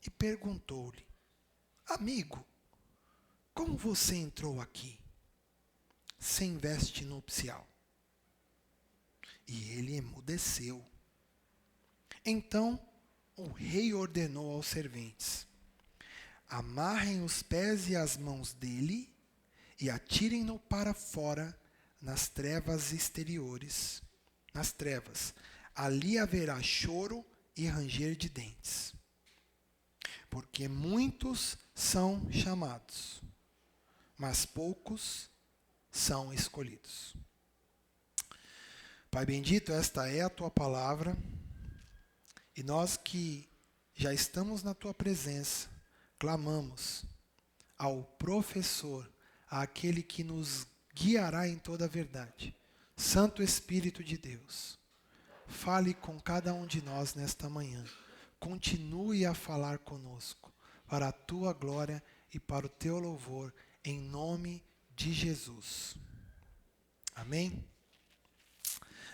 e perguntou-lhe: Amigo, como você entrou aqui sem veste nupcial? E ele emudeceu. Então o rei ordenou aos serventes: amarrem os pés e as mãos dele e atirem-no para fora nas trevas exteriores. Nas trevas. Ali haverá choro e ranger de dentes. Porque muitos são chamados, mas poucos são escolhidos. Pai bendito, esta é a tua palavra, e nós que já estamos na tua presença, clamamos ao professor, àquele que nos guiará em toda a verdade, Santo Espírito de Deus. Fale com cada um de nós nesta manhã. Continue a falar conosco, para a tua glória e para o teu louvor, em nome de Jesus. Amém?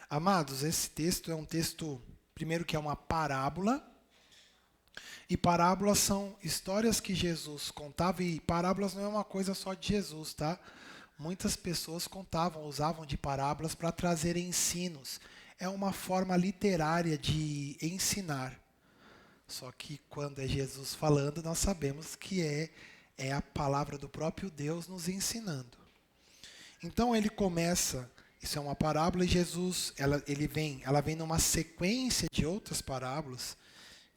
Amados, esse texto é um texto, primeiro, que é uma parábola. E parábolas são histórias que Jesus contava, e parábolas não é uma coisa só de Jesus, tá? Muitas pessoas contavam, usavam de parábolas para trazer ensinos. É uma forma literária de ensinar. Só que quando é Jesus falando, nós sabemos que é a palavra do próprio Deus nos ensinando. Então ele começa, isso é uma parábola, e Jesus, ela vem numa sequência de outras parábolas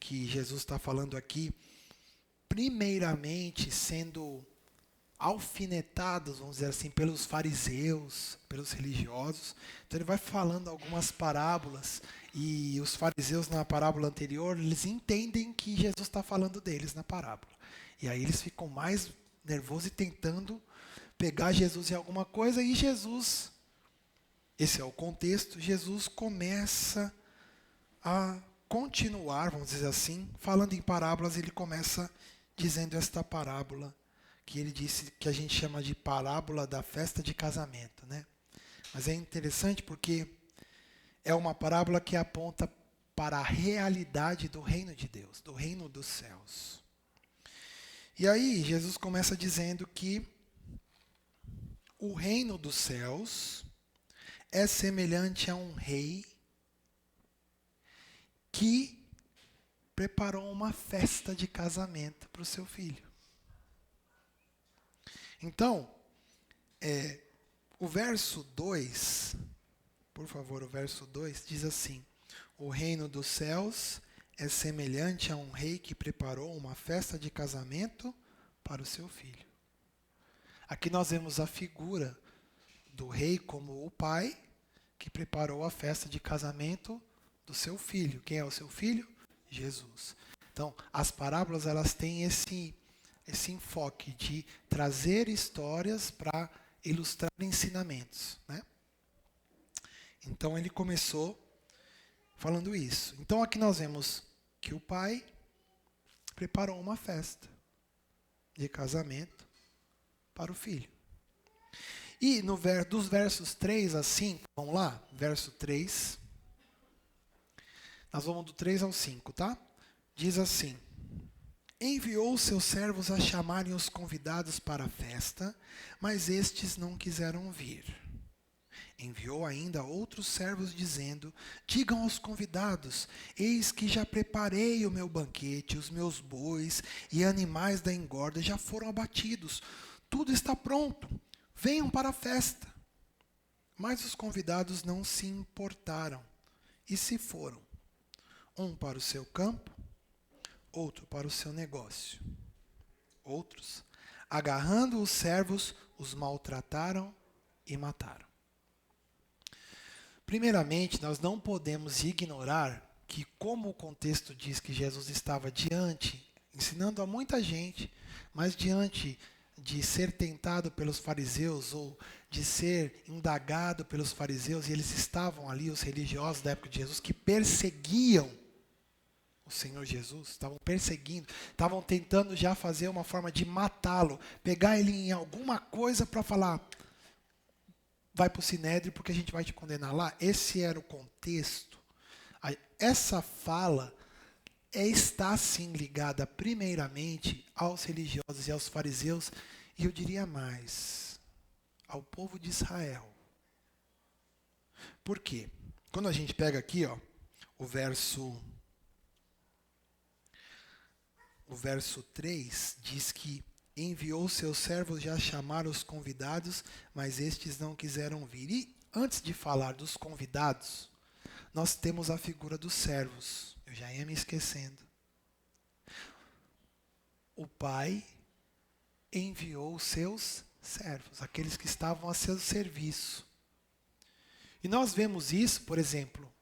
que Jesus está falando aqui, primeiramente sendo alfinetados, vamos dizer assim, pelos fariseus, pelos religiosos. Então ele vai falando algumas parábolas, e os fariseus na parábola anterior, eles entendem que Jesus está falando deles na parábola. E aí eles ficam mais nervosos e tentando pegar Jesus em alguma coisa, e Jesus, esse é o contexto, Jesus começa a continuar, vamos dizer assim, falando em parábolas. Ele começa dizendo esta parábola, que ele disse que a gente chama de parábola da festa de casamento, né? Mas é interessante porque é uma parábola que aponta para a realidade do reino de Deus, do reino dos céus. E aí Jesus começa dizendo que o reino dos céus é semelhante a um rei que preparou uma festa de casamento para o seu filho. Então, o verso 2, por favor, o verso 2 diz assim: o reino dos céus é semelhante a um rei que preparou uma festa de casamento para o seu filho. Aqui nós vemos a figura do rei como o pai que preparou a festa de casamento do seu filho. Quem é o seu filho? Jesus. Então, as parábolas, elas têm esse enfoque de trazer histórias para ilustrar ensinamentos, né? Então ele começou falando isso. Então aqui nós vemos que o pai preparou uma festa de casamento para o filho. E dos versos 3 a 5, vamos lá? Verso 3. Nós vamos do 3 ao 5, tá? Diz assim: enviou seus servos a chamarem os convidados para a festa, mas estes não quiseram vir. Enviou ainda outros servos dizendo: digam aos convidados, eis que já preparei o meu banquete, os meus bois e animais da engorda já foram abatidos. Tudo está pronto, venham para a festa. Mas os convidados não se importaram e se foram, um para o seu campo, outro para o seu negócio. Outros, agarrando os servos, os maltrataram e mataram. Primeiramente, nós não podemos ignorar que, como o contexto diz que Jesus estava ensinando a muita gente, mas diante de ser tentado pelos fariseus ou de ser indagado pelos fariseus, e eles estavam ali, os religiosos da época de Jesus, que perseguiam o Senhor Jesus, estavam perseguindo, estavam tentando já fazer uma forma de matá-lo, pegar ele em alguma coisa para falar: vai para o Sinédrio porque a gente vai te condenar lá. Esse era o contexto. Essa fala está sim ligada primeiramente aos religiosos e aos fariseus, e eu diria mais, ao povo de Israel. Por quê? Quando a gente pega aqui, ó, o verso 3 diz que enviou seus servos já chamar os convidados, mas estes não quiseram vir. E antes de falar dos convidados, nós temos a figura dos servos. Eu já ia me esquecendo. O pai enviou os seus servos, aqueles que estavam a seu serviço. E nós vemos isso, por exemplo,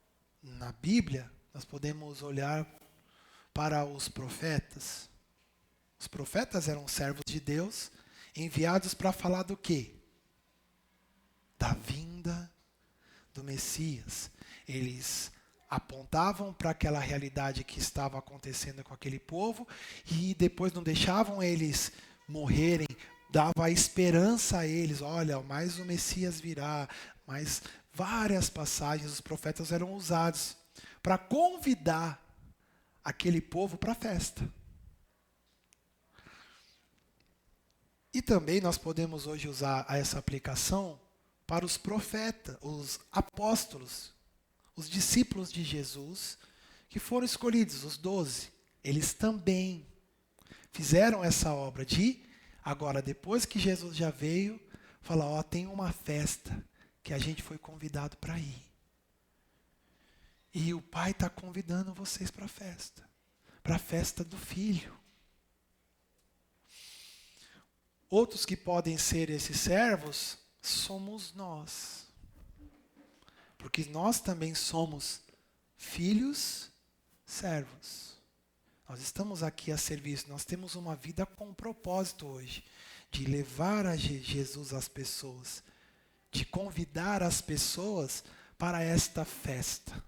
na Bíblia, nós podemos olhar para os profetas. Os profetas eram servos de Deus, enviados para falar do quê? Da vinda do Messias. Eles apontavam para aquela realidade que estava acontecendo com aquele povo e depois não deixavam eles morrerem, dava a esperança a eles, olha, mais o Messias virá, mas várias passagens, os profetas eram usados para convidar aquele povo para a festa. E também nós podemos hoje usar essa aplicação para os profetas, os apóstolos, os discípulos de Jesus, que foram escolhidos, os 12. Eles também fizeram essa obra de, agora depois que Jesus já veio, falar, ó, tem uma festa que a gente foi convidado para ir. E o pai está convidando vocês para a festa do filho. Outros que podem ser esses servos somos nós. Porque nós também somos filhos servos. Nós estamos aqui a serviço, nós temos uma vida com propósito hoje, de levar a Jesus às pessoas, de convidar as pessoas para esta festa.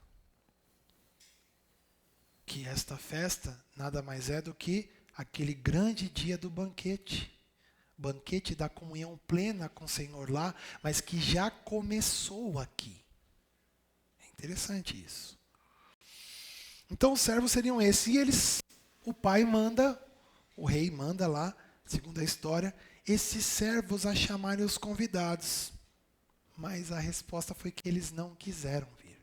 Que esta festa nada mais é do que aquele grande dia do banquete. Banquete da comunhão plena com o Senhor lá, mas que já começou aqui. É interessante isso. Então os servos seriam esses. E eles, o pai manda, o rei manda lá, segundo a história, esses servos a chamarem os convidados. Mas a resposta foi que eles não quiseram vir.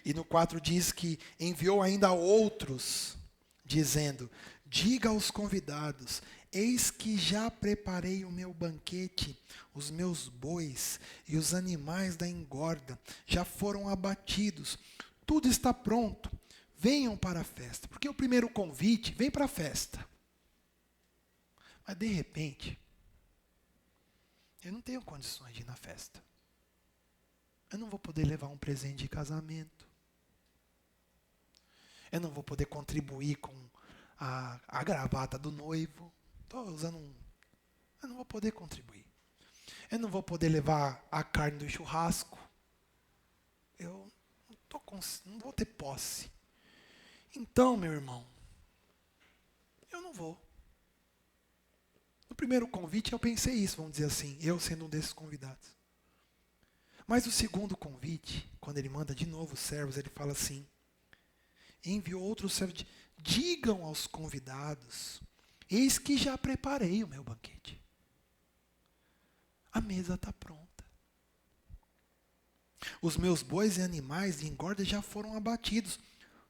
E no 4 diz que enviou ainda outros, dizendo, diga aos convidados, eis que já preparei o meu banquete, os meus bois e os animais da engorda já foram abatidos, tudo está pronto, venham para a festa. Porque o primeiro convite, vem para a festa. Mas de repente, eu não tenho condições de ir na festa. Eu não vou poder levar um presente de casamento. Eu não vou poder contribuir com a gravata do noivo. Estou usando eu não vou poder contribuir. Eu não vou poder levar a carne do churrasco. Eu não vou ter posse. Então, meu irmão, eu não vou. No primeiro convite eu pensei isso, vamos dizer assim, eu sendo um desses convidados. Mas o segundo convite, quando ele manda de novo os servos, ele fala assim, enviou outros servos, digam aos convidados, eis que já preparei o meu banquete. A mesa está pronta. Os meus bois e animais de engorda já foram abatidos.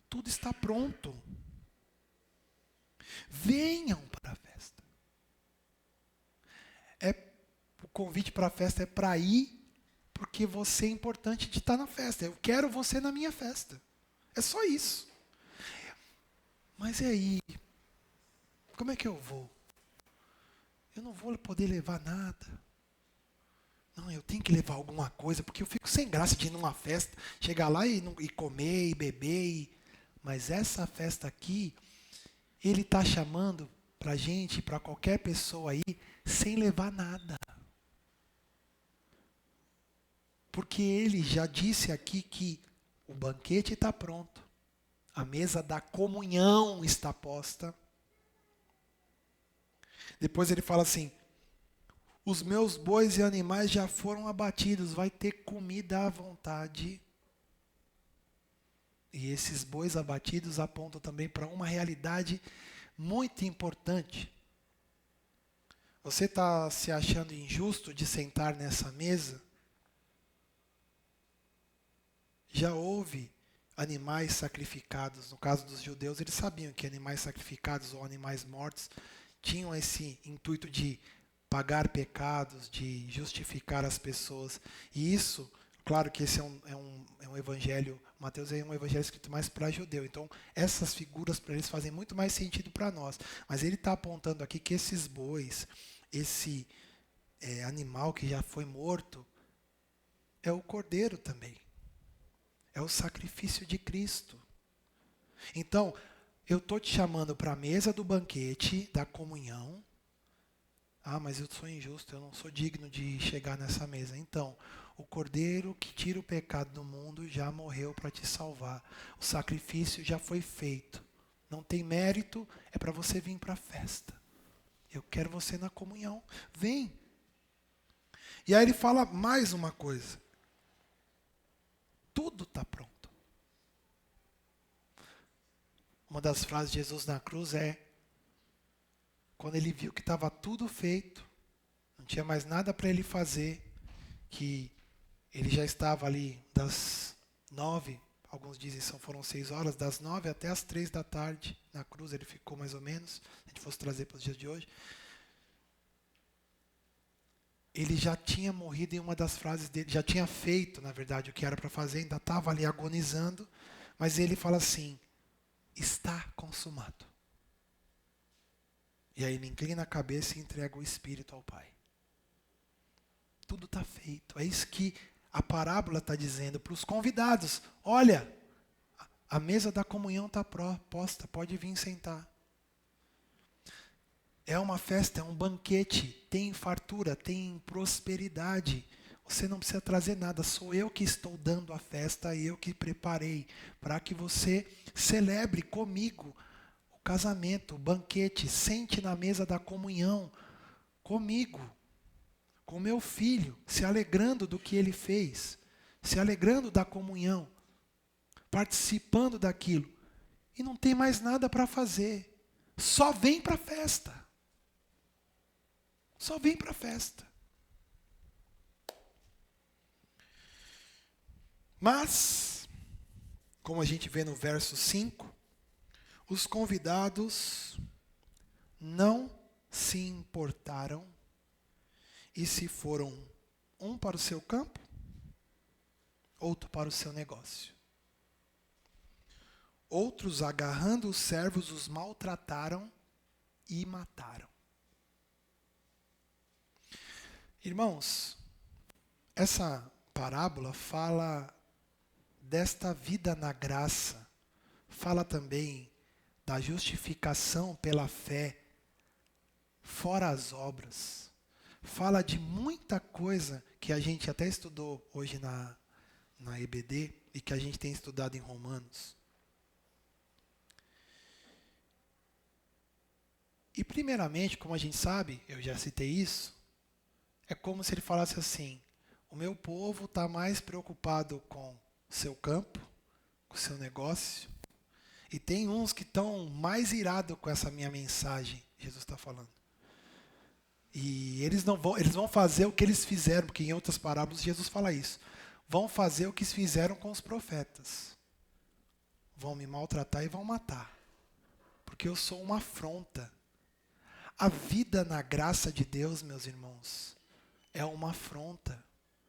Tudo está pronto. Venham para a festa. O convite para a festa é para ir, porque você é importante de estar na festa. Eu quero você na minha festa. É só isso. Mas e aí? Como é que eu vou? Eu não vou poder levar nada. Não, eu tenho que levar alguma coisa, porque eu fico sem graça de ir numa festa, chegar lá e comer e beber. Mas essa festa aqui, ele está chamando para a gente, para qualquer pessoa aí, sem levar nada. Porque ele já disse aqui que o banquete está pronto. A mesa da comunhão está posta. Depois ele fala assim, os meus bois e animais já foram abatidos, vai ter comida à vontade. E esses bois abatidos apontam também para uma realidade muito importante. Você está se achando injusto de sentar nessa mesa? Já houve animais sacrificados. No caso dos judeus, eles sabiam que animais sacrificados ou animais mortos tinham esse intuito de pagar pecados, de justificar as pessoas. E isso, claro que esse é um evangelho, Mateus é um evangelho escrito mais para judeu. Então, essas figuras para eles fazem muito mais sentido para nós. Mas ele está apontando aqui que esses bois, esse animal que já foi morto, é o cordeiro também. É o sacrifício de Cristo. Então, eu estou te chamando para a mesa do banquete, da comunhão. Ah, mas eu sou injusto, eu não sou digno de chegar nessa mesa. Então, o cordeiro que tira o pecado do mundo já morreu para te salvar. O sacrifício já foi feito. Não tem mérito, é para você vir para a festa. Eu quero você na comunhão. Vem. E aí ele fala mais uma coisa. Tudo está pronto. Uma das frases de Jesus na cruz é, quando ele viu que estava tudo feito, não tinha mais nada para ele fazer, que ele já estava ali das 9, alguns dizem que foram 6 horas, das 9 até as 3 da tarde, na cruz ele ficou mais ou menos, se a gente fosse trazer para os dias de hoje. Ele já tinha morrido em uma das frases dele, já tinha feito, na verdade, o que era para fazer, ainda estava ali agonizando, mas ele fala assim, está consumado. E aí ele inclina a cabeça e entrega o Espírito ao Pai. Tudo está feito. É isso que a parábola está dizendo para os convidados. Olha, a mesa da comunhão está posta, pode vir sentar. É uma festa, é um banquete, tem fartura, tem prosperidade. Você não precisa trazer nada, sou eu que estou dando a festa, eu que preparei, para que você celebre comigo o casamento, o banquete, sente na mesa da comunhão, comigo, com meu filho, se alegrando do que ele fez, se alegrando da comunhão, participando daquilo. E não tem mais nada para fazer, só vem para a festa. Só vem para a festa. Mas, como a gente vê no verso 5, os convidados não se importaram e se foram um para o seu campo, outro para o seu negócio. Outros, agarrando os servos, os maltrataram e mataram. Irmãos, essa parábola fala desta vida na graça, fala também da justificação pela fé, fora as obras. Fala de muita coisa que a gente até estudou hoje na EBD e que a gente tem estudado em Romanos. E primeiramente, como a gente sabe, eu já citei isso, é como se ele falasse assim, o meu povo está mais preocupado com o seu campo, com o seu negócio, e tem uns que estão mais irados com essa minha mensagem, Jesus está falando. E eles vão fazer o que eles fizeram, porque em outras parábolas Jesus fala isso. Vão fazer o que fizeram com os profetas. Vão me maltratar e vão matar. Porque eu sou uma afronta. A vida na graça de Deus, meus irmãos, é uma afronta.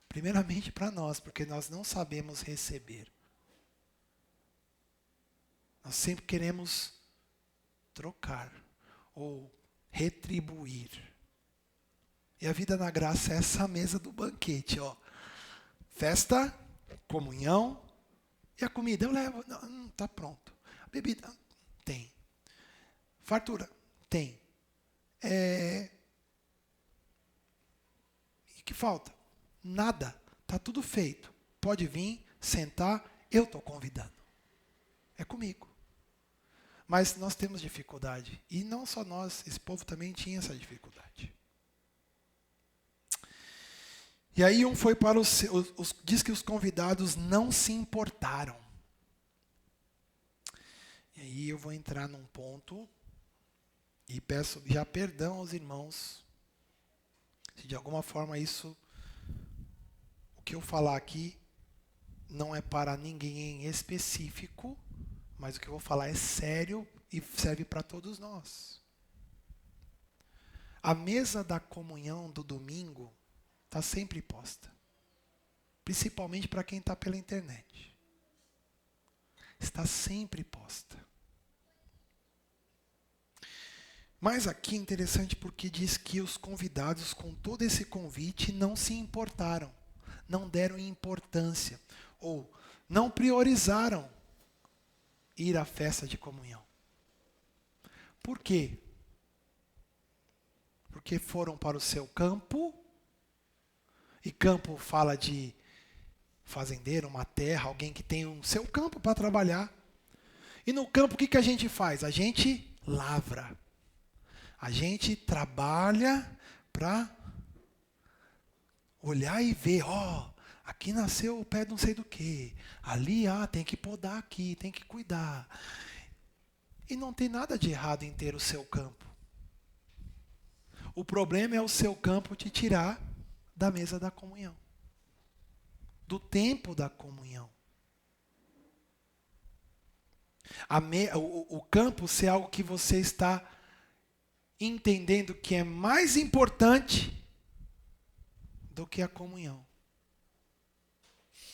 Primeiramente para nós, porque nós não sabemos receber. Nós sempre queremos trocar ou retribuir. E a vida na graça é essa mesa do banquete, ó. Festa, comunhão e a comida. Eu levo, não, tá pronto. A bebida, tem. Fartura, tem. E que falta? Nada. Tá tudo feito. Pode vir, sentar, eu estou convidando. É comigo. Mas nós temos dificuldade. E não só nós, esse povo também tinha essa dificuldade. E aí um foi para diz que os convidados não se importaram. E eu vou entrar num ponto e peço já perdão aos irmãos se de alguma forma o que eu falar aqui não é para ninguém em específico, mas o que eu vou falar é sério e serve para todos nós. A mesa da comunhão do domingo está sempre posta, principalmente para quem está pela internet. Está sempre posta. Mas aqui é interessante porque diz que os convidados, com todo esse convite, não se importaram, não deram importância, ou não priorizaram ir à festa de comunhão. Por quê? Porque foram para o seu campo, e campo fala de fazendeiro, uma terra, alguém que tem o seu campo para trabalhar. E no campo o que a gente faz? A gente lavra. A gente trabalha para olhar e ver, aqui nasceu o pé de não sei do que. Ali, tem que podar aqui, tem que cuidar. E não tem nada de errado em ter o seu campo. O problema é o seu campo te tirar da mesa da comunhão. Do tempo da comunhão. O campo ser algo que você está entendendo que é mais importante do que a comunhão.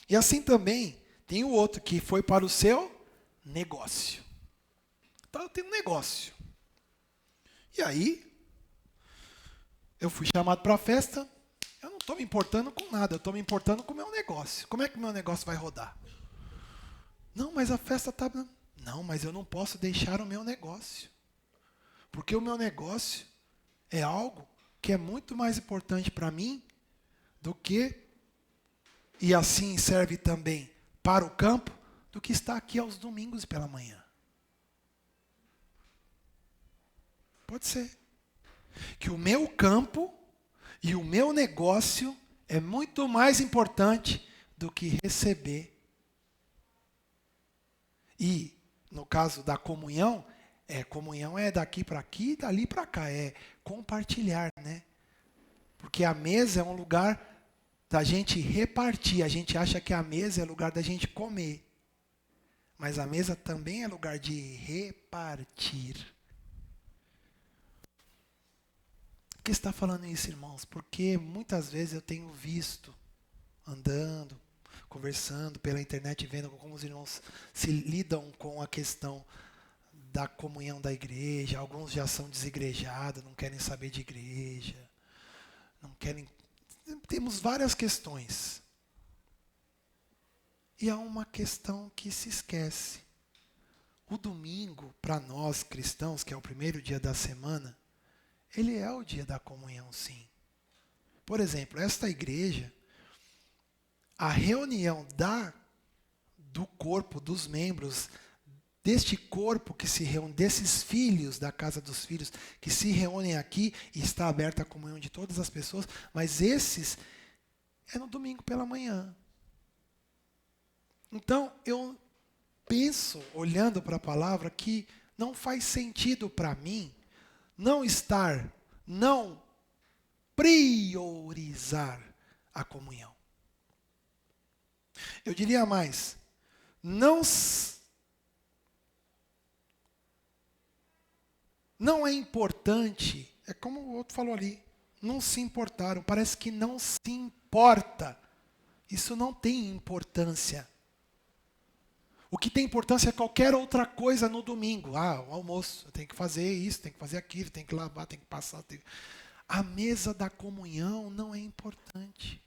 E assim também tem o outro que foi para o seu negócio. Então eu tenho um negócio. E aí, eu fui chamado para a festa, eu não estou me importando com nada, eu estou me importando com o meu negócio. Como é que o meu negócio vai rodar? Não, mas a festa está... Não, mas eu não posso deixar o meu negócio. Porque o meu negócio é algo que é muito mais importante para mim do que, e assim serve também para o campo, do que estar aqui aos domingos pela manhã. Pode ser. Que o meu campo e o meu negócio é muito mais importante do que receber. E, no caso da comunhão é daqui para aqui, dali para cá, é compartilhar, né? Porque a mesa é um lugar da gente repartir. A gente acha que a mesa é lugar da gente comer. Mas a mesa também é lugar de repartir. Por que está falando isso, irmãos? Porque muitas vezes eu tenho visto, andando, conversando pela internet, vendo como os irmãos se lidam com a questão da comunhão da igreja. Alguns já são desigrejados, não querem saber de igreja, não querem... Temos várias questões. E há uma questão que se esquece. O domingo, para nós cristãos, que é o primeiro dia da semana, ele é o dia da comunhão, sim. Por exemplo, esta igreja, a reunião do corpo, dos membros, deste corpo que se reúne, desses filhos da casa dos filhos, que se reúnem aqui, e está aberta a comunhão de todas as pessoas, mas esses é no domingo pela manhã. Então, eu penso, olhando para a palavra, que não faz sentido para mim não priorizar a comunhão. Eu diria mais, não é importante, é como o outro falou ali, não se importaram, parece que não se importa. Isso não tem importância. O que tem importância é qualquer outra coisa no domingo. O almoço, eu tenho que fazer isso, tenho que fazer aquilo, tenho que lavar, tenho que passar. A mesa da comunhão não é importante.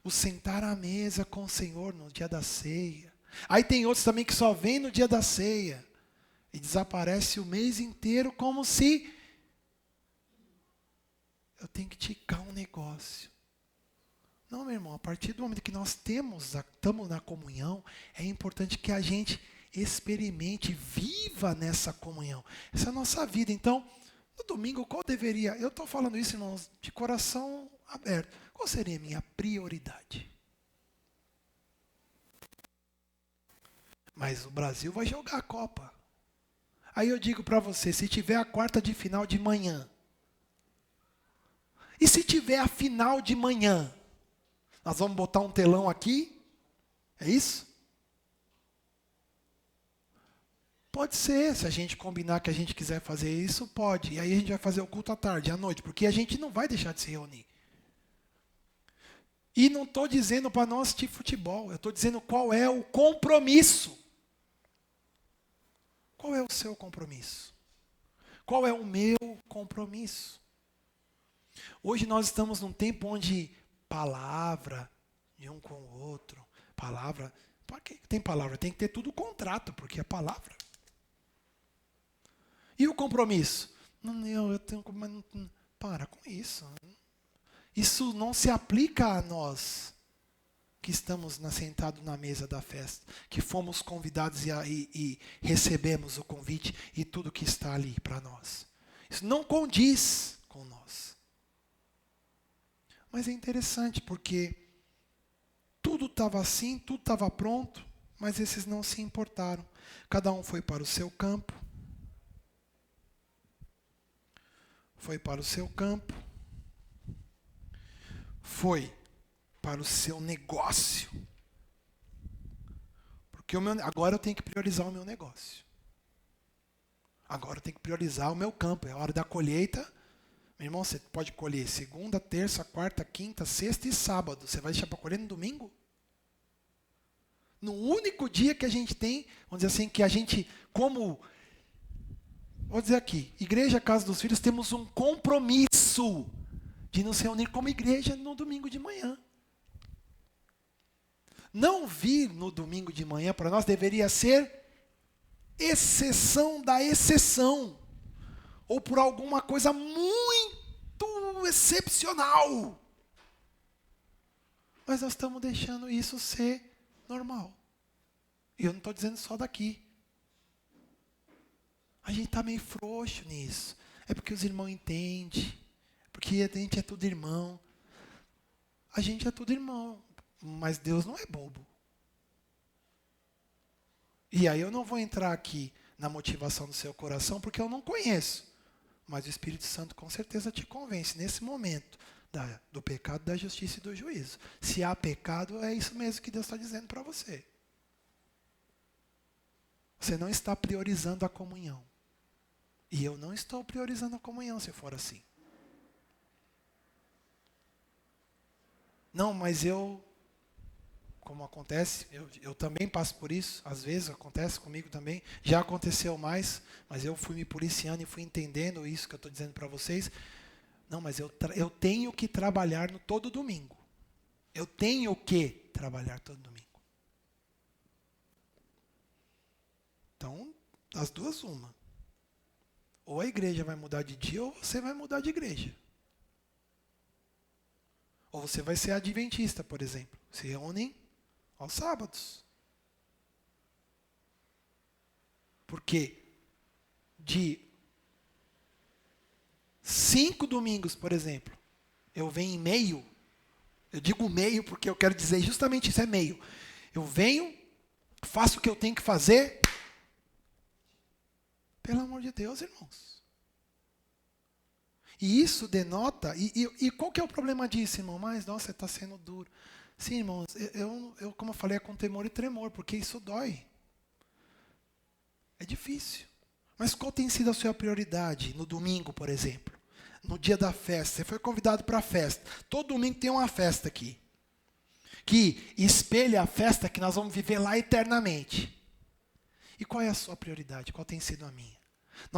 O sentar à mesa com o Senhor no dia da ceia. Aí tem outros também que só vêm no dia da ceia. E desaparece o mês inteiro como se... Eu tenho que ticar um negócio. Não, meu irmão, a partir do momento que nós estamos na comunhão, é importante que a gente experimente, viva nessa comunhão. Essa é a nossa vida. Então, no domingo, qual deveria... Eu estou falando isso, irmãos, de coração aberto. Qual seria a minha prioridade? Mas o Brasil vai jogar a Copa. Aí eu digo para você, se tiver a quarta de final de manhã, e se tiver a final de manhã, nós vamos botar um telão aqui? É isso? Pode ser, se a gente combinar que a gente quiser fazer isso, pode. E aí a gente vai fazer o culto à tarde, à noite, porque a gente não vai deixar de se reunir. E não estou dizendo para não assistir futebol, eu estou dizendo qual é o compromisso. Qual é o seu compromisso? Qual é o meu compromisso? Hoje nós estamos num tempo onde palavra de um com o outro, palavra, para que tem palavra? Tem que ter tudo contrato, porque é palavra. E o compromisso? Não, eu tenho, para com isso. Isso não se aplica a nós que estamos sentados na mesa da festa, que fomos convidados e recebemos o convite e tudo que está ali para nós. Isso não condiz com nós. Mas é interessante porque tudo estava assim, tudo estava pronto, mas esses não se importaram. Cada um foi para o seu campo. Foi para o seu campo. Foi para o seu negócio. Porque agora eu tenho que priorizar o meu negócio. Agora eu tenho que priorizar o meu campo. É a hora da colheita. Meu irmão, você pode colher segunda, terça, quarta, quinta, sexta e sábado. Você vai deixar para colher no domingo? No único dia que a gente tem, vamos dizer assim, que a gente, como, vou dizer aqui, Igreja Casa dos Filhos, temos um compromisso de nos reunir como igreja no domingo de manhã. Não vir no domingo de manhã para nós deveria ser exceção da exceção. Ou por alguma coisa muito excepcional. Mas nós estamos deixando isso ser normal. E eu não estou dizendo só daqui. A gente está meio frouxo nisso. É porque os irmãos entendem. Porque a gente é tudo irmão. A gente é tudo irmão. Mas Deus não é bobo. E aí eu não vou entrar aqui na motivação do seu coração, porque eu não conheço. Mas o Espírito Santo com certeza te convence nesse momento do pecado, da justiça e do juízo. Se há pecado, é isso mesmo que Deus está dizendo para você. Você não está priorizando a comunhão. E eu não estou priorizando a comunhão se for assim. Não, mas como acontece, eu também passo por isso, às vezes acontece comigo também, já aconteceu mais, mas eu fui me policiando e fui entendendo isso que eu estou dizendo para vocês. Não, mas eu tenho que trabalhar todo domingo. Eu tenho que trabalhar todo domingo. Então, as duas uma. Ou a igreja vai mudar de dia, ou você vai mudar de igreja. Ou você vai ser adventista, por exemplo. Se reúnem aos sábados. Porque de 5 domingos, por exemplo, eu venho em meio. Eu digo meio porque eu quero dizer justamente isso, é meio. Eu venho, faço o que eu tenho que fazer. Pelo amor de Deus, irmãos. E isso denota... E qual que é o problema disso, irmão? Mas, nossa, você está sendo duro. Sim, irmãos, eu, como eu falei, é com temor e tremor, porque isso dói. É difícil. Mas qual tem sido a sua prioridade no domingo, por exemplo? No dia da festa, você foi convidado para a festa. Todo domingo tem uma festa aqui. Que espelha a festa que nós vamos viver lá eternamente. E qual é a sua prioridade? Qual tem sido a minha?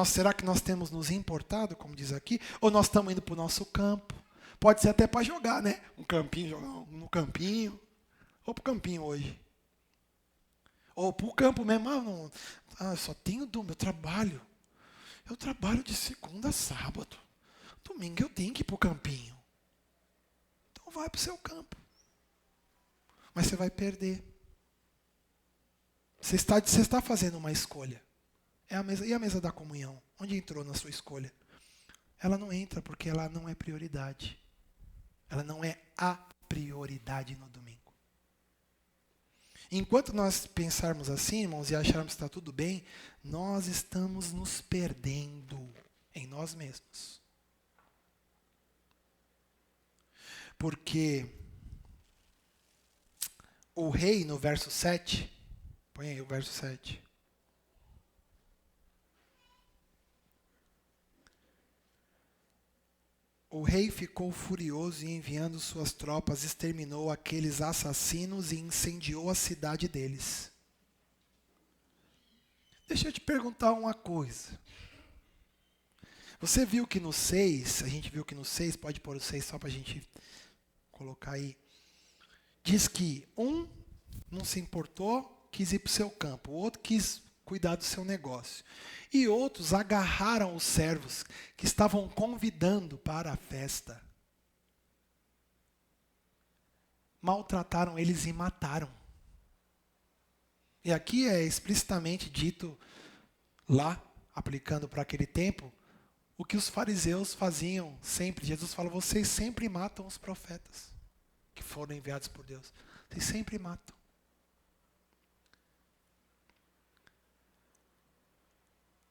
Será que nós temos nos importado, como diz aqui? Ou nós estamos indo para o nosso campo? Pode ser até para jogar, né? Um campinho, jogar no campinho. Ou para o campinho hoje. Ou para o campo mesmo. Eu só tenho do meu trabalho. Eu trabalho de segunda a sábado. Domingo eu tenho que ir para o campinho. Então vai para o seu campo. Mas você vai perder. Você está fazendo uma escolha. E a mesa da comunhão? Onde entrou na sua escolha? Ela não entra porque ela não é prioridade. Ela não é a prioridade no domingo. Enquanto nós pensarmos assim, irmãos, e acharmos que está tudo bem, nós estamos nos perdendo em nós mesmos. Porque o rei, no verso 7, põe aí o verso 7. O rei ficou furioso e, enviando suas tropas, exterminou aqueles assassinos e incendiou a cidade deles. Deixa eu te perguntar uma coisa. Você viu que no 6, a gente viu que no 6, pode pôr o 6 só para a gente colocar aí. Diz que um não se importou, quis ir para o seu campo. O outro quis cuidar do seu negócio. E outros agarraram os servos que estavam convidando para a festa. Maltrataram eles e mataram. E aqui é explicitamente dito, lá, aplicando para aquele tempo, o que os fariseus faziam sempre. Jesus fala, vocês sempre matam os profetas que foram enviados por Deus. Vocês sempre matam.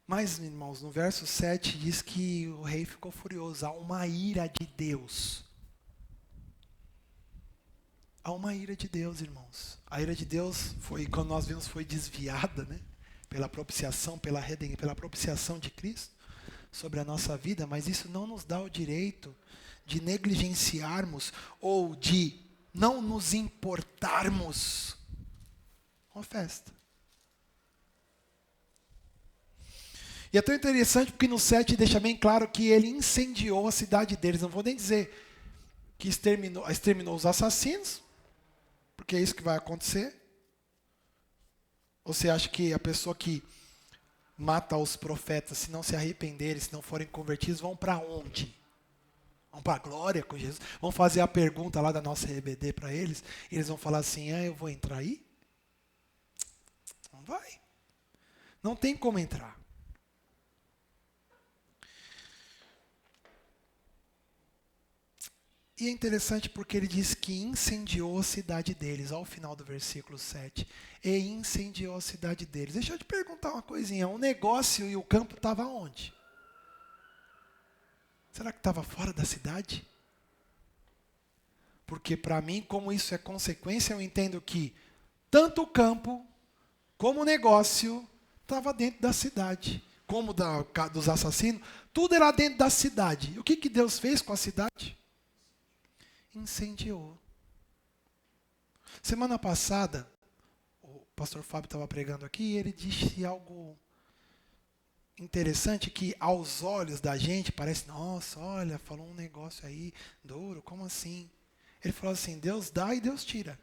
Mas, irmãos, no verso 7 diz que o rei ficou furioso. Há uma ira de Deus. Há uma ira de Deus, irmãos. A ira de Deus foi, quando nós vimos, foi desviada, né? Pela propiciação, pela propiciação de Cristo sobre a nossa vida, mas isso não nos dá o direito de negligenciarmos ou de não nos importarmos com a festa. E é tão interessante porque no 7 deixa bem claro que ele incendiou a cidade deles. Não vou nem dizer que exterminou os assassinos, porque é isso que vai acontecer. Ou você acha que a pessoa que mata os profetas, se não se arrependerem, se não forem convertidos, vão para onde? Vão para a glória com Jesus? Vão fazer a pergunta lá da nossa RBD para eles, e eles vão falar assim, eu vou entrar aí? Não vai. Não tem como entrar. E é interessante porque ele diz que incendiou a cidade deles, ao final do versículo 7. E incendiou a cidade deles. Deixa eu te perguntar uma coisinha. O negócio e o campo estavam onde? Será que estava fora da cidade? Porque para mim, como isso é consequência, eu entendo que tanto o campo como o negócio estava dentro da cidade. Como dos assassinos, tudo era dentro da cidade. E o que Deus fez com a cidade? Incendiou. Semana passada, o pastor Fábio estava pregando aqui e ele disse algo interessante que aos olhos da gente parece, nossa, olha, falou um negócio aí duro, como assim? Ele falou assim, Deus dá e Deus tira.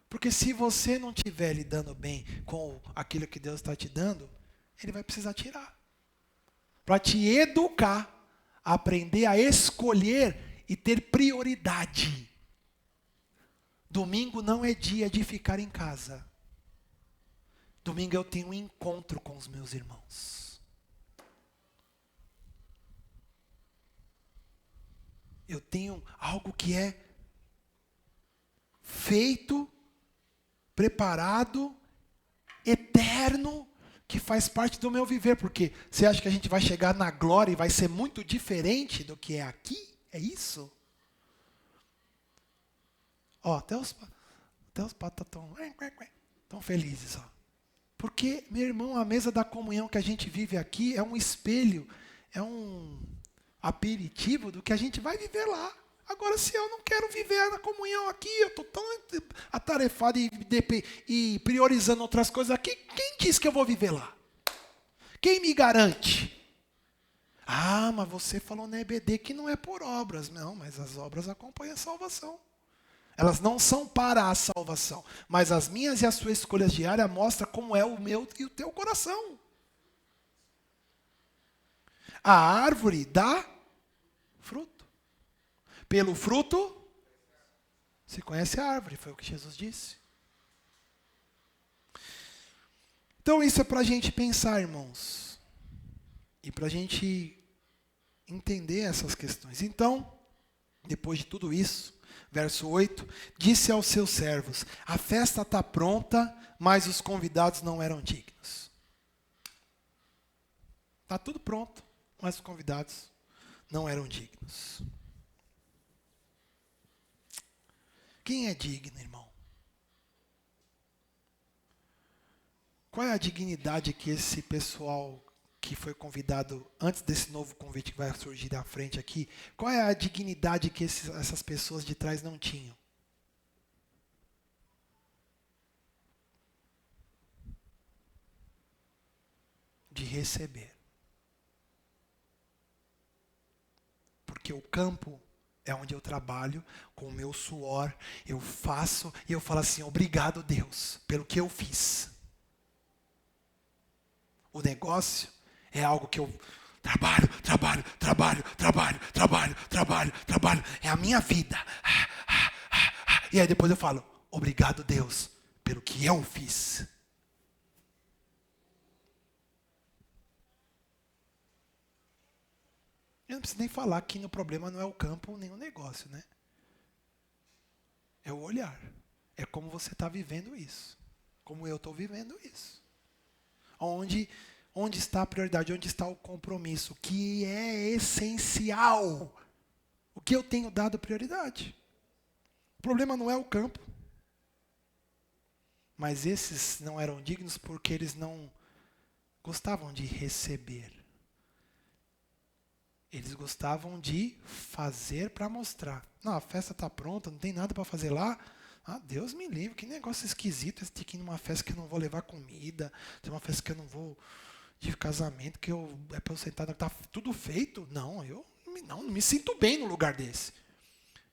Porque se você não estiver lidando bem com aquilo que Deus está te dando, Ele vai precisar tirar. Para te educar. Aprender a escolher e ter prioridade. Domingo não é dia de ficar em casa. Domingo eu tenho um encontro com os meus irmãos. Eu tenho algo que é feito, preparado, eterno, que faz parte do meu viver, porque você acha que a gente vai chegar na glória e vai ser muito diferente do que é aqui? É isso? Ó, até os patos estão felizes, ó. Porque, meu irmão, a mesa da comunhão que a gente vive aqui é um espelho, é um aperitivo do que a gente vai viver lá. Agora, se eu não quero viver na comunhão aqui, eu estou tão atarefado e priorizando outras coisas aqui, quem disse que eu vou viver lá? Quem me garante? Ah, mas você falou na EBD que não é por obras. Não, mas as obras acompanham a salvação. Elas não são para a salvação, mas as minhas e as suas escolhas diárias mostram como é o meu e o teu coração. A árvore dá fruto. Pelo fruto se conhece a árvore, foi o que Jesus disse. Então isso é para a gente pensar, irmãos. E para a gente entender essas questões. Então, depois de tudo isso, verso 8, disse aos seus servos: a festa está pronta, mas os convidados não eram dignos. Está tudo pronto, mas os convidados não eram dignos. Quem é digno, irmão? Qual é a dignidade que esse pessoal que foi convidado, antes desse novo convite que vai surgir da frente aqui, qual é a dignidade que essas pessoas de trás não tinham? De receber. Porque o campo é onde eu trabalho, com o meu suor, eu faço e eu falo assim: obrigado, Deus, pelo que eu fiz. O negócio é algo que eu trabalho. É a minha vida. E aí depois eu falo: obrigado, Deus, pelo que eu fiz. Eu não preciso nem falar que o problema não é o campo nem o negócio, né? É o olhar. É como você está vivendo isso. Como eu estou vivendo isso. Onde está a prioridade? Onde está o compromisso? Que é essencial. O que eu tenho dado prioridade? O problema não é o campo. Mas esses não eram dignos porque eles não gostavam de receber. Eles gostavam de fazer para mostrar. Não, a festa está pronta, não tem nada para fazer lá. Ah, Deus me livre, que negócio esquisito esse de ir numa festa que eu não vou levar comida. Tem uma festa que eu não vou de casamento, que é para eu sentar, está tudo feito. Não, eu não me sinto bem no lugar desse.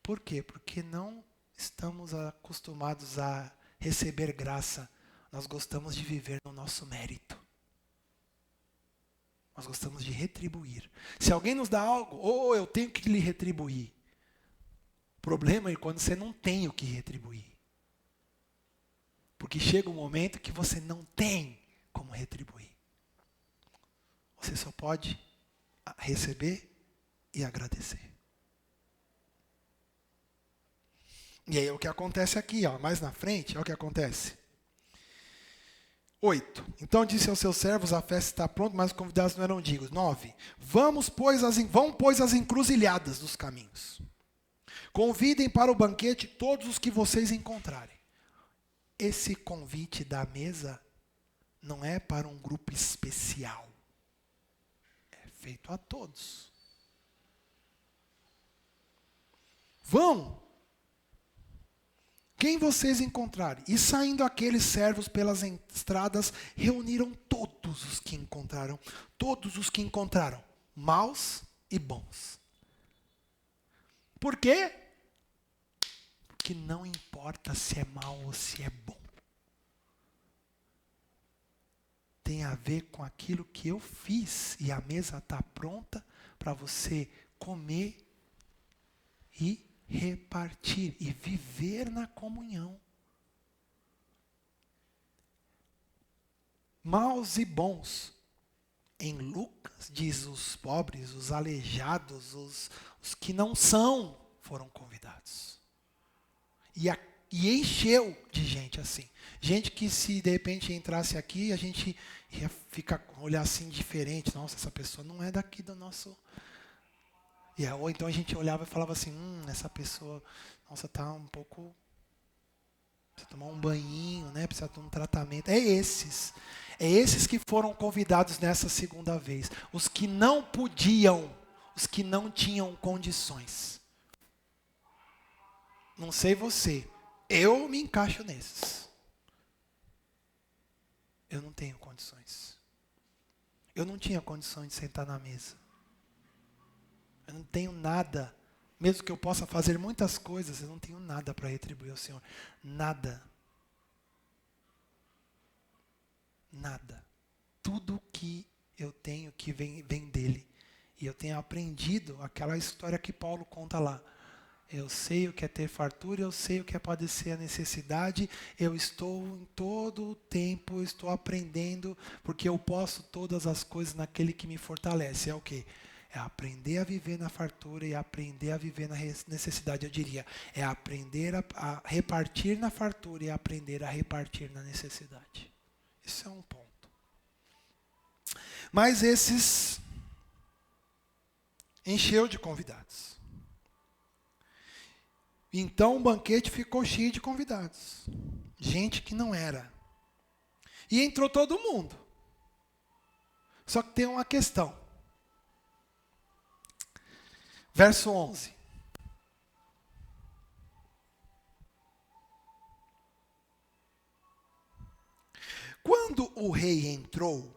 Por quê? Porque não estamos acostumados a receber graça. Nós gostamos de viver no nosso mérito. Nós gostamos de retribuir. Se alguém nos dá algo, eu tenho que lhe retribuir. O problema é quando você não tem o que retribuir. Porque chega um momento que você não tem como retribuir. Você só pode receber e agradecer. E aí é o que acontece aqui, mais na frente, olha o que acontece. 8. Então disse aos seus servos: a festa está pronta, mas os convidados não eram dignos. 9. Vão, pois, às encruzilhadas dos caminhos. Convidem para o banquete todos os que vocês encontrarem. Esse convite da mesa não é para um grupo especial. É feito a todos. Vão. Quem vocês encontrarem. E saindo aqueles servos pelas estradas, reuniram todos os que encontraram. Todos os que encontraram. Maus e bons. Por quê? Porque não importa se é mau ou se é bom. Tem a ver com aquilo que eu fiz. E a mesa está pronta para você comer e repartir e viver na comunhão. Maus e bons. Em Lucas diz: os pobres, os aleijados, os que não são, foram convidados. E encheu de gente assim. Gente que se de repente entrasse aqui, a gente ia ficar olhar assim diferente. Nossa, essa pessoa não é daqui do nosso... Ou então a gente olhava e falava assim: essa pessoa, nossa, tá um pouco... Precisa tomar um banhinho, né? Precisa de um tratamento. É esses que foram convidados nessa segunda vez. Os que não podiam, os que não tinham condições. Não sei você, eu me encaixo nesses. Eu não tenho condições. Eu não tinha condições de sentar na mesa. Eu não tenho nada, mesmo que eu possa fazer muitas coisas, eu não tenho nada para retribuir ao Senhor. Nada. Nada. Tudo que eu tenho que vem dele. E eu tenho aprendido aquela história que Paulo conta lá. Eu sei o que é ter fartura, eu sei o que é padecer a necessidade, eu estou em todo o tempo, estou aprendendo, porque eu posso todas as coisas naquele que me fortalece. É o quê? É aprender a viver na fartura e aprender a viver na necessidade. Eu diria, é aprender a repartir na fartura e aprender a repartir na necessidade. Isso é um ponto. Mas esses encheu de convidados. Então o banquete ficou cheio de convidados. Gente que não era. E entrou todo mundo. Só que tem uma questão. Verso 11. Quando o rei entrou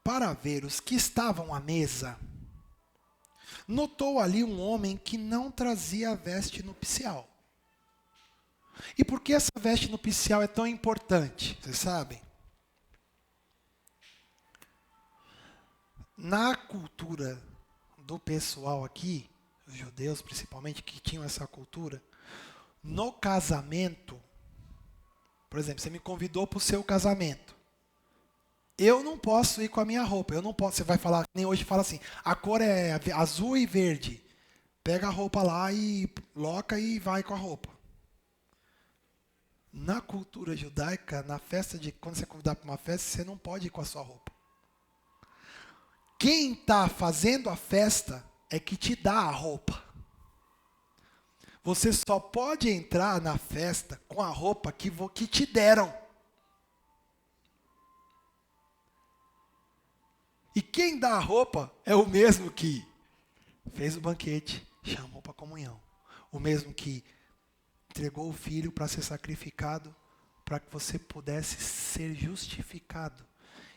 para ver os que estavam à mesa, notou ali um homem que não trazia a veste nupcial. E por que essa veste nupcial é tão importante? Vocês sabem? Na cultura do pessoal aqui, os judeus principalmente, que tinham essa cultura, no casamento, por exemplo, você me convidou para o seu casamento. Eu não posso ir com a minha roupa. Eu não posso. Você vai falar, nem hoje fala assim, a cor é azul e verde. Pega a roupa lá e loca e vai com a roupa. Na cultura judaica, na festa quando você é convidado para uma festa, você não pode ir com a sua roupa. Quem está fazendo a festa é que te dá a roupa. Você só pode entrar na festa com a roupa que te deram. E quem dá a roupa é o mesmo que fez o banquete, chamou para a comunhão. O mesmo que entregou o filho para ser sacrificado, para que você pudesse ser justificado.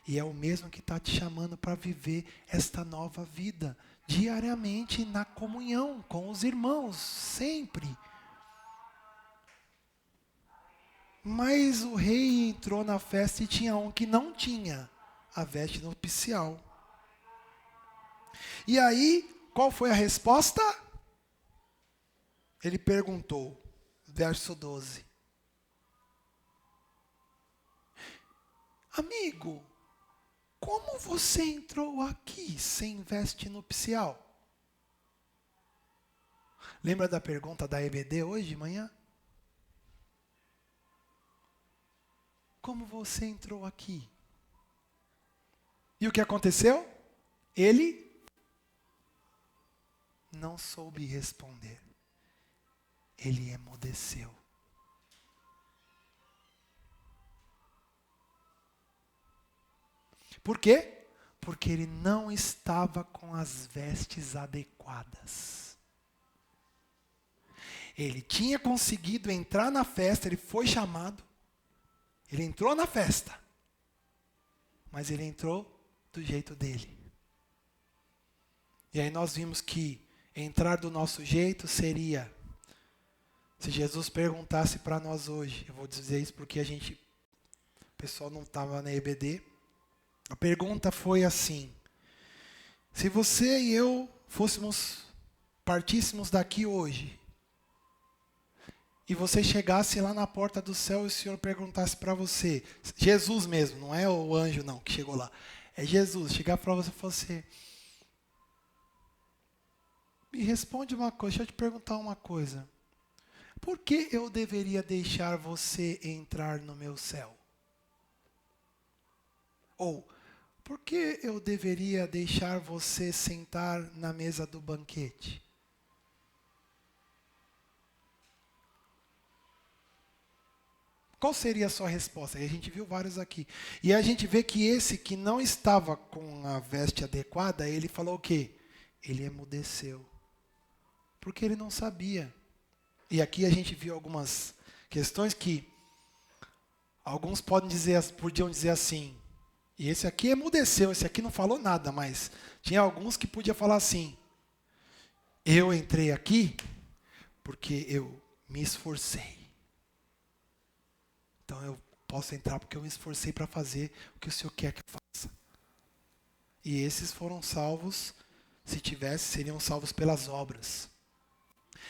E é o mesmo que está te chamando para viver esta nova vida, diariamente na comunhão com os irmãos, sempre. Mas o rei entrou na festa e tinha um que não tinha a veste nupcial. E aí, qual foi a resposta? Ele perguntou, verso 12. Amigo, como você entrou aqui sem veste nupcial? Lembra da pergunta da EBD hoje de manhã? Como você entrou aqui? E o que aconteceu? Ele não soube responder. Ele emudeceu. Por quê? Porque ele não estava com as vestes adequadas. Ele tinha conseguido entrar na festa, ele foi chamado, ele entrou na festa, mas ele entrou do jeito dele. E aí nós vimos que entrar do nosso jeito seria, se Jesus perguntasse para nós hoje, eu vou dizer isso porque o pessoal não estava na EBD, a pergunta foi assim, se você e eu partíssemos daqui hoje, e você chegasse lá na porta do céu e o Senhor perguntasse para você, Jesus mesmo, não é o anjo não que chegou lá, é Jesus, chegar para você e falar assim, me responde uma coisa, deixa eu te perguntar uma coisa. Por que eu deveria deixar você entrar no meu céu? Ou, por que eu deveria deixar você sentar na mesa do banquete? Qual seria a sua resposta? E a gente viu vários aqui. E a gente vê que esse que não estava com a veste adequada, ele falou o quê? Ele emudeceu. Porque ele não sabia. E aqui a gente viu algumas questões que alguns podiam dizer assim, e esse aqui emudeceu, esse aqui não falou nada, mas tinha alguns que podiam falar assim, eu entrei aqui porque eu me esforcei. Então eu posso entrar porque eu me esforcei para fazer o que o Senhor quer que eu faça. E esses foram salvos, se tivesse, seriam salvos pelas obras.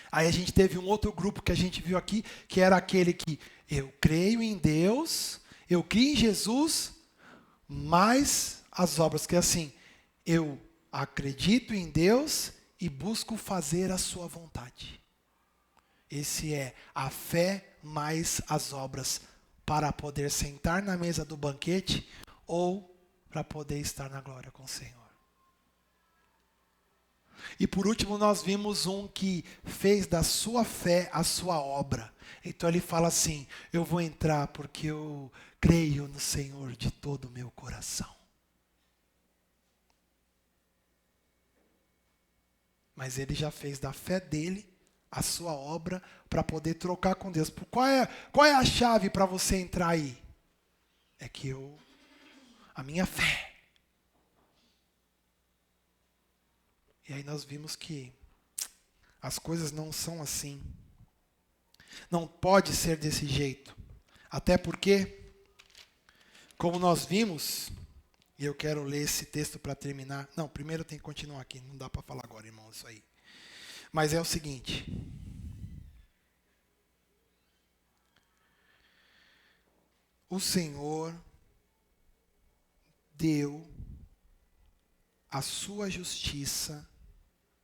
Aí a gente teve um outro grupo que a gente viu aqui, que era aquele que eu creio em Deus, eu creio em Jesus, mas as obras, que é assim, eu acredito em Deus e busco fazer a sua vontade. Esse é a fé mais as obras para poder sentar na mesa do banquete ou para poder estar na glória com o Senhor. E por último nós vimos um que fez da sua fé a sua obra. Então ele fala assim: eu vou entrar porque eu creio no Senhor de todo o meu coração. Mas ele já fez da fé dele a sua obra para poder trocar com Deus. Qual é a chave para você entrar aí? É que a minha fé. E aí nós vimos que as coisas não são assim. Não pode ser desse jeito. Até porque, como nós vimos, e eu quero ler esse texto para terminar. Não, primeiro eu tenho que continuar aqui. Não dá para falar agora, irmão, isso aí. Mas é o seguinte. O Senhor deu a sua justiça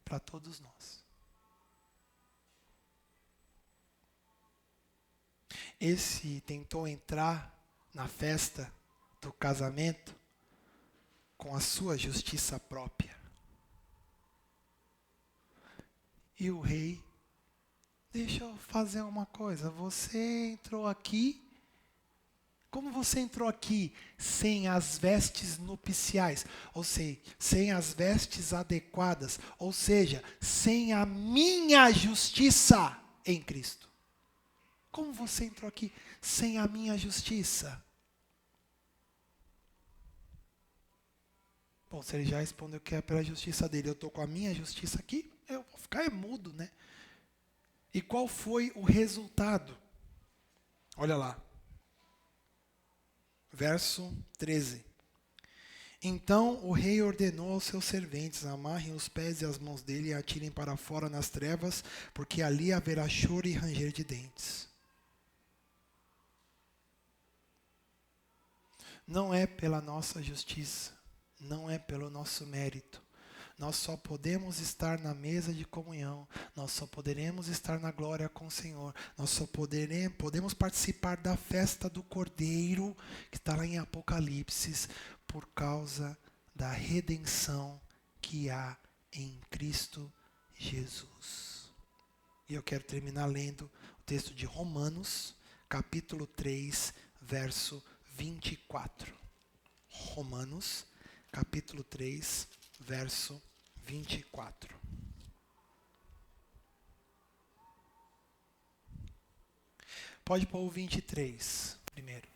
para todos nós. Esse tentou entrar na festa do casamento com a sua justiça própria. E o rei, deixa eu fazer uma coisa, você entrou aqui, como você entrou aqui sem as vestes nupciais, ou seja, sem as vestes adequadas, ou seja, sem a minha justiça em Cristo? Como você entrou aqui sem a minha justiça? Bom, se ele já respondeu que é pela justiça dele, eu estou com a minha justiça aqui, eu vou ficar mudo, né? E qual foi o resultado? Olha lá. Verso 13. Então o rei ordenou aos seus serventes: amarrem os pés e as mãos dele e atirem para fora nas trevas, porque ali haverá choro e ranger de dentes. Não é pela nossa justiça, não é pelo nosso mérito. Nós só podemos estar na mesa de comunhão, nós só poderemos estar na glória com o Senhor, nós só podemos participar da festa do Cordeiro, que está lá em Apocalipse, por causa da redenção que há em Cristo Jesus. E eu quero terminar lendo o texto de Romanos, capítulo 3, verso 24. Romanos, capítulo 3, verso 24. Pode pôr o 23 primeiro.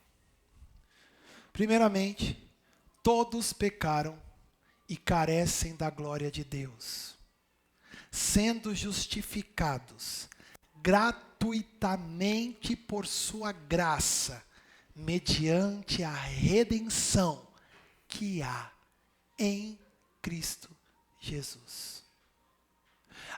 Primeiramente, todos pecaram e carecem da glória de Deus, sendo justificados gratuitamente por sua graça, mediante a redenção que há em Cristo Jesus,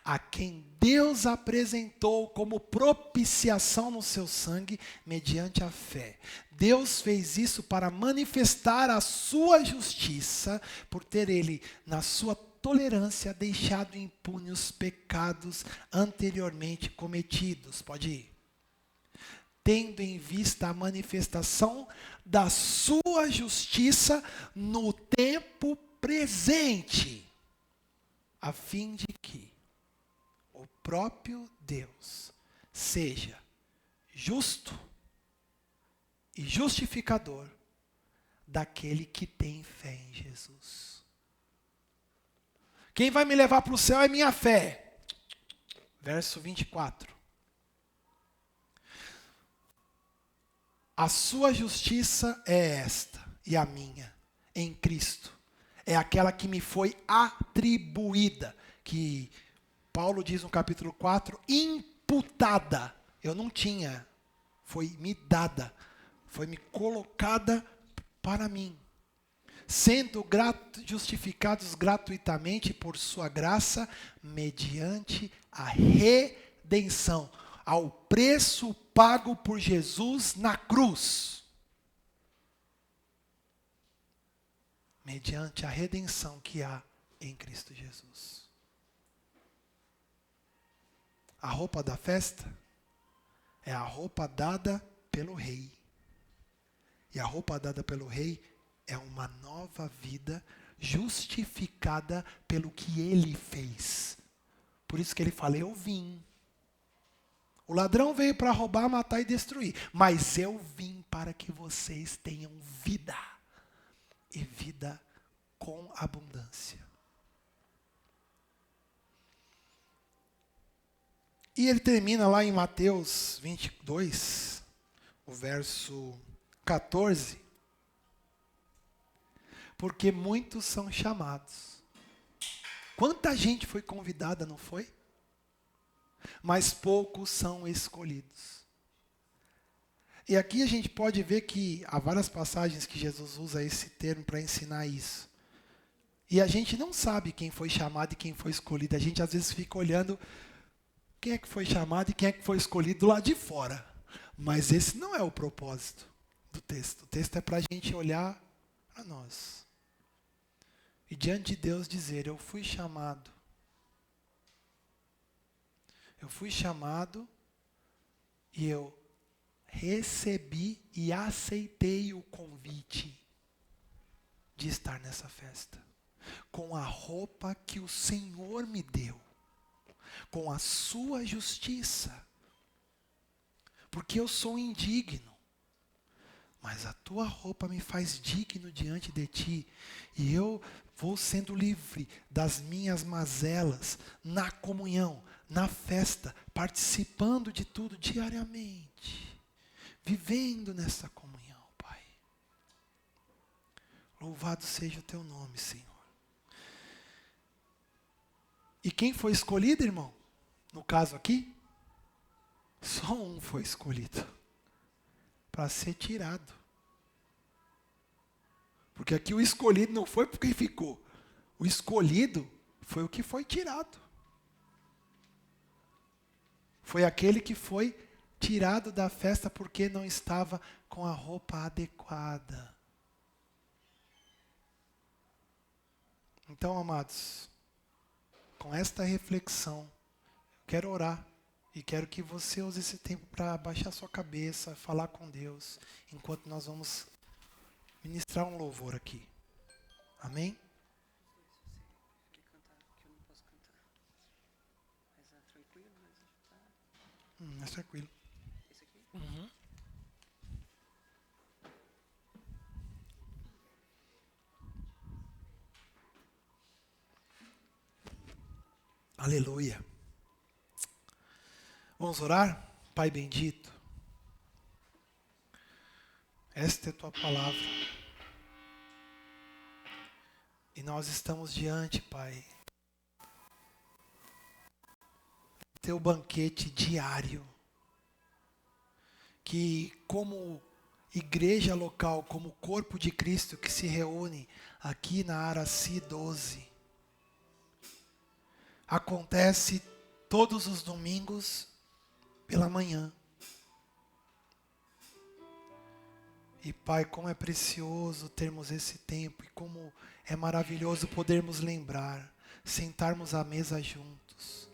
a quem Deus apresentou como propiciação no seu sangue mediante a fé. Deus fez isso para manifestar a sua justiça, por ter ele, na sua tolerância, deixado impunes os pecados anteriormente cometidos. Pode ir. Tendo em vista a manifestação da sua justiça no tempo presente, a fim de que o próprio Deus seja justo e justificador daquele que tem fé em Jesus. Quem vai me levar para o céu é minha fé. Verso 24. A sua justiça é esta, e a minha, em Cristo. É aquela que me foi atribuída, que Paulo diz no capítulo 4, imputada. Eu não tinha, foi me dada, foi me colocada para mim. Sendo justificados gratuitamente por sua graça, mediante a redenção, ao preço pago por Jesus na cruz. Mediante a redenção que há em Cristo Jesus. A roupa da festa é a roupa dada pelo rei. E a roupa dada pelo rei é uma nova vida justificada pelo que ele fez. Por isso que ele fala, eu vim. O ladrão veio para roubar, matar e destruir. Mas eu vim para que vocês tenham vida. E vida com abundância. E ele termina lá em Mateus 22, o verso 14. Porque muitos são chamados. Quanta gente foi convidada, não foi? Mas poucos são escolhidos. E aqui a gente pode ver que há várias passagens que Jesus usa esse termo para ensinar isso. E a gente não sabe quem foi chamado e quem foi escolhido. A gente às vezes fica olhando quem é que foi chamado e quem é que foi escolhido do lado de fora. Mas esse não é o propósito do texto. O texto é para a gente olhar para nós. E diante de Deus dizer, eu fui chamado. Eu fui chamado e eu recebi e aceitei o convite de estar nessa festa. Com a roupa que o Senhor me deu. Com a sua justiça. Porque eu sou indigno. Mas a tua roupa me faz digno diante de ti. E eu vou sendo livre das minhas mazelas na comunhão, na festa, participando de tudo diariamente. Vivendo nessa comunhão, Pai. Louvado seja o teu nome, Senhor. E quem foi escolhido, irmão? No caso aqui, só um foi escolhido. Para ser tirado. Porque aqui o escolhido não foi porque ficou. O escolhido foi o que foi tirado. Foi aquele que foi tirado da festa porque não estava com a roupa adequada. Então, amados, com esta reflexão, eu quero orar. E quero que você use esse tempo para baixar sua cabeça, falar com Deus, enquanto nós vamos ministrar um louvor aqui. Amém? É tranquilo. Uhum. Aleluia. Vamos orar? Pai bendito, esta é a tua palavra. E nós estamos diante, Pai, teu banquete diário. Que como igreja local, como corpo de Cristo que se reúne aqui na Araci 12, acontece todos os domingos pela manhã. E Pai, como é precioso termos esse tempo e como é maravilhoso podermos lembrar, sentarmos à mesa juntos,